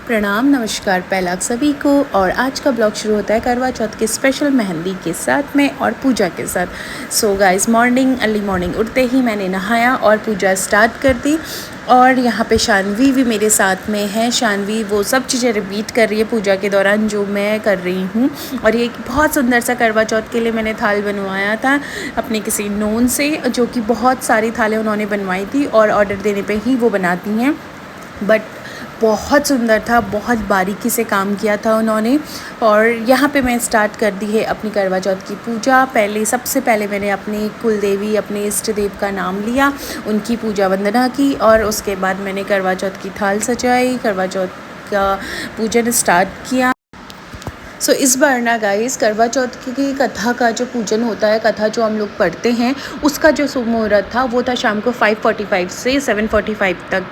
प्रणाम, नमस्कार पहला आप सभी को। और आज का ब्लॉग शुरू होता है करवा चौथ के स्पेशल मेहंदी के साथ में और पूजा के साथ। सो गाइस, अर्ली मॉर्निंग उठते ही मैंने नहाया और पूजा स्टार्ट कर दी। और यहाँ पे शानवी भी मेरे साथ में है। शानवी वो सब चीज़ें रिपीट कर रही है पूजा के दौरान जो मैं कर रही हूँ। और ये एक बहुत सुंदर सा करवा चौथ के लिए मैंने थाल बनवाया था अपने किसी नोन से, जो कि बहुत सारी थालें उन्होंने बनवाई थी और ऑर्डर देने पे ही वो बनाती हैं। बट बहुत सुंदर था, बहुत बारीकी से काम किया था उन्होंने। और यहाँ पे मैं स्टार्ट कर दी है अपनी करवा चौथ की पूजा। सबसे पहले मैंने अपनी कुल देवी, अपने इष्ट देव का नाम लिया, उनकी पूजा वंदना की और उसके बाद मैंने करवा चौथ की थाल सजाई, करवा चौथ का पूजन स्टार्ट किया। इस बार ना गाइस, करवा चौथ की कथा का जो पूजन होता है, कथा जो हम लोग पढ़ते हैं, उसका जो शुभ मुहूर्त था वो था शाम को 5:45 से 7:45 तक।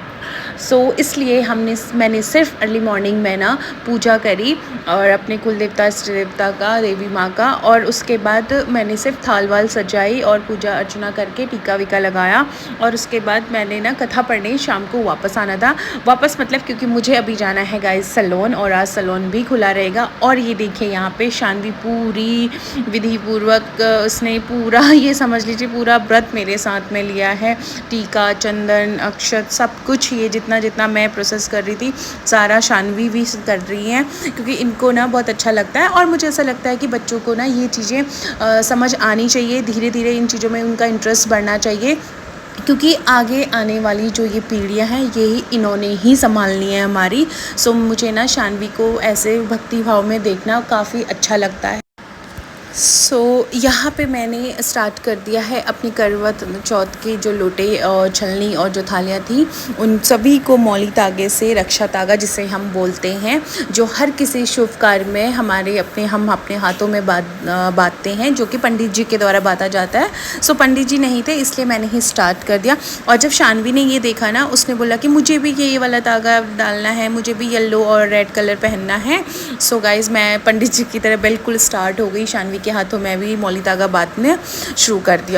इसलिए मैंने सिर्फ अर्ली मॉर्निंग में ना पूजा करी और अपने कुल देवता, इष्ट देवता का, देवी माँ का। और उसके बाद मैंने सिर्फ थाल वाल सजाई और पूजा अर्चना करके टीका वीका लगाया। और उसके बाद मैंने ना कथा पढ़ने शाम को वापस आना था। वापस मतलब क्योंकि मुझे अभी जाना है गाइस सैलून, और आज सैलून भी खुला रहेगा। और ये देखिए यहाँ पे शानवी पूरी विधि पूर्वक उसने पूरा ये समझ लीजिए पूरा व्रत मेरे साथ में लिया है। टीका, चंदन, अक्षत, सब कुछ ये जितना मैं प्रोसेस कर रही थी सारा शानवी भी कर रही हैं, क्योंकि इनको ना बहुत अच्छा लगता है। और मुझे ऐसा लगता है कि बच्चों को ना ये चीज़ें समझ आनी चाहिए, धीरे धीरे इन चीज़ों में उनका इंटरेस्ट बढ़ना चाहिए, क्योंकि आगे आने वाली जो ये पीढ़ियाँ हैं यही इन्होंने ही संभालनी है हमारी। मुझे ना शानवी को ऐसे भक्ति भाव में देखना काफ़ी अच्छा लगता है। यहाँ पे मैंने स्टार्ट कर दिया है अपनी करवा चौथ के जो लोटे और छलनी और जो थालियाँ थी उन सभी को मौली तागे से, रक्षा तागा जिसे हम बोलते हैं, जो हर किसी शुभ कार्य में हम अपने हाथों में बांधते हैं, जो कि पंडित जी के द्वारा बांधा जाता है। पंडित जी नहीं थे इसलिए मैंने ही स्टार्ट कर दिया। और जब शानवी ने ये देखा ना, उसने बोला कि मुझे भी ये वाला तागा डालना है, मुझे भी येलो और रेड कलर पहनना है। गाइज़, मैं पंडित जी की तरह बिल्कुल स्टार्ट हो गई, शानवी के हाथों में भी मौली तागा बांधने शुरू कर दिया।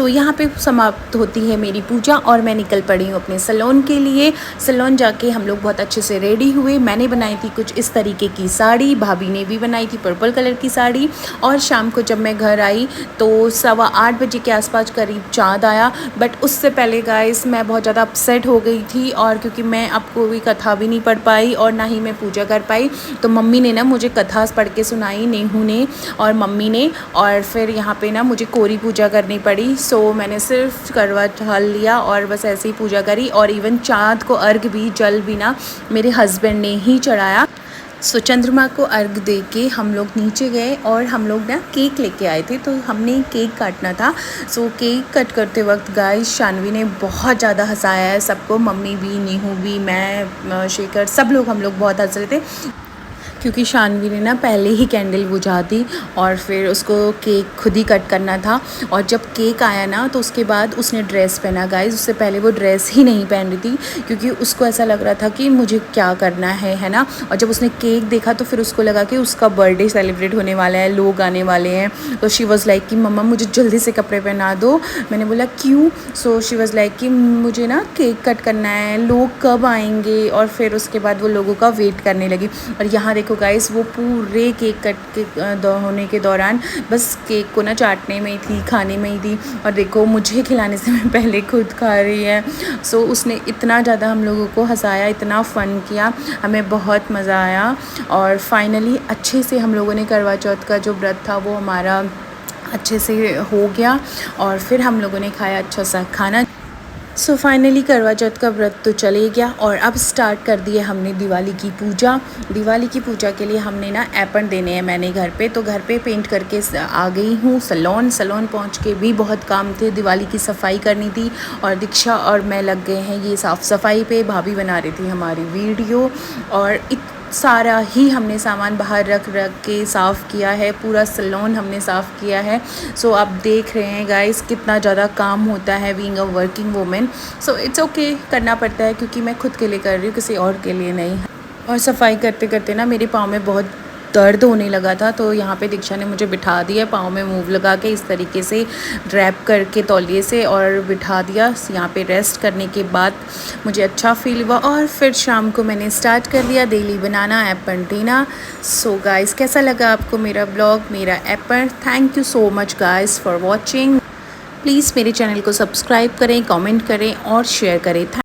यहाँ पे समाप्त होती है मेरी पूजा और मैं निकल पड़ी हूँ अपने सैलून के लिए। सैलून जाके हम लोग बहुत अच्छे से रेडी हुए। मैंने बनाई थी कुछ इस तरीके की साड़ी, भाभी ने भी बनाई थी पर्पल कलर की साड़ी। और शाम को जब मैं घर आई तो 8:15 बजे के आसपास करीब चाँद आया। बट उससे पहले गाइस मैं बहुत ज़्यादा अपसेट हो गई थी, और क्योंकि मैं आपको भी कथा भी नहीं पढ़ पाई और ना ही मैं पूजा कर पाई, तो मम्मी ने ना मुझे कथा पढ़ के सुनाई, नेहू ने और मम्मी ने। और फिर यहाँ पे ना मुझे कोरी पूजा करनी पड़ी। मैंने सिर्फ करवा थाल लिया और बस ऐसे ही पूजा करी। और इवन चाँद को अर्घ भी, जल भी ना मेरे हस्बैंड ने ही चढ़ाया। चंद्रमा को अर्घ दे के हम लोग नीचे गए और हम लोग ना केक लेके आए थे, तो हमने केक काटना था। केक कट करते वक्त गाइस शानवी ने बहुत ज़्यादा हंसाया है सबको, मम्मी भी, नीहू भी, मैं, शेखर, सब लोग हम लोग बहुत हंस रहे थे, क्योंकि शानवी ने ना पहले ही कैंडल बुझा दी और फिर उसको केक खुद ही कट करना था। और जब केक आया ना तो उसके बाद उसने ड्रेस पहना गाइस। उससे पहले वो ड्रेस ही नहीं पहन रही थी, क्योंकि उसको ऐसा लग रहा था कि मुझे क्या करना है ना। और जब उसने केक देखा तो फिर उसको लगा कि उसका बर्थडे सेलिब्रेट होने वाला है, लोग आने वाले हैं। तो शी वॉज़ लाइक कि मम्मा मुझे जल्दी से कपड़े पहना दो। मैंने बोला क्यों? शी वॉज़ लाइक कि मुझे ना केक कट करना है, लोग कब आएंगे। और फिर उसके बाद वो लोगों का वेट करने लगी। और यहाँ देखो गाइस, वो पूरे केक कट के होने के दौरान बस केक को ना चाटने में ही थी, खाने में ही थी। और देखो मुझे खिलाने से मैं पहले खुद खा रही है। उसने इतना ज़्यादा हम लोगों को हंसाया, इतना फ़न किया, हमें बहुत मज़ा आया। और फाइनली अच्छे से हम लोगों ने करवा चौथ का जो व्रत था वो हमारा अच्छे से हो गया। और फिर हम लोगों ने खाया अच्छा सा खाना। फाइनली करवा चौथ का व्रत तो चले गया। और अब स्टार्ट कर दिए हमने दिवाली की पूजा। दिवाली की पूजा के लिए हमने ना एपन देने हैं मैंने घर पे, तो घर पे पेंट करके आ गई हूँ सैलून पहुँच के भी बहुत काम थे, दिवाली की सफाई करनी थी। और दीक्षा और मैं लग गए हैं ये साफ़ सफाई पे। भाभी बना रही थी हमारी वीडियो। और सारा ही हमने सामान बाहर रख के साफ़ किया है, पूरा सैलून हमने साफ़ किया है। आप देख रहे हैं गाइस कितना ज़्यादा काम होता है being a working women. It's okay, करना पड़ता है, क्योंकि मैं खुद के लिए कर रही हूँ, किसी और के लिए नहीं। और सफाई करते करते ना मेरे पाँव में बहुत दर्द होने लगा था। तो यहाँ पे दीक्षा ने मुझे बिठा दिया, पाँव में मूव लगा के इस तरीके से ड्रैप करके तौलिए से और बिठा दिया। यहाँ पे रेस्ट करने के बाद मुझे अच्छा फील हुआ और फिर शाम को मैंने स्टार्ट कर दिया daily banana apple dinner. So guys, कैसा लगा आपको मेरा ब्लॉग, मेरा Apple? Thank you so much guys for watching. Please मेरे चैनल को सब्सक्राइब करें, कमेंट करें और शेयर करें।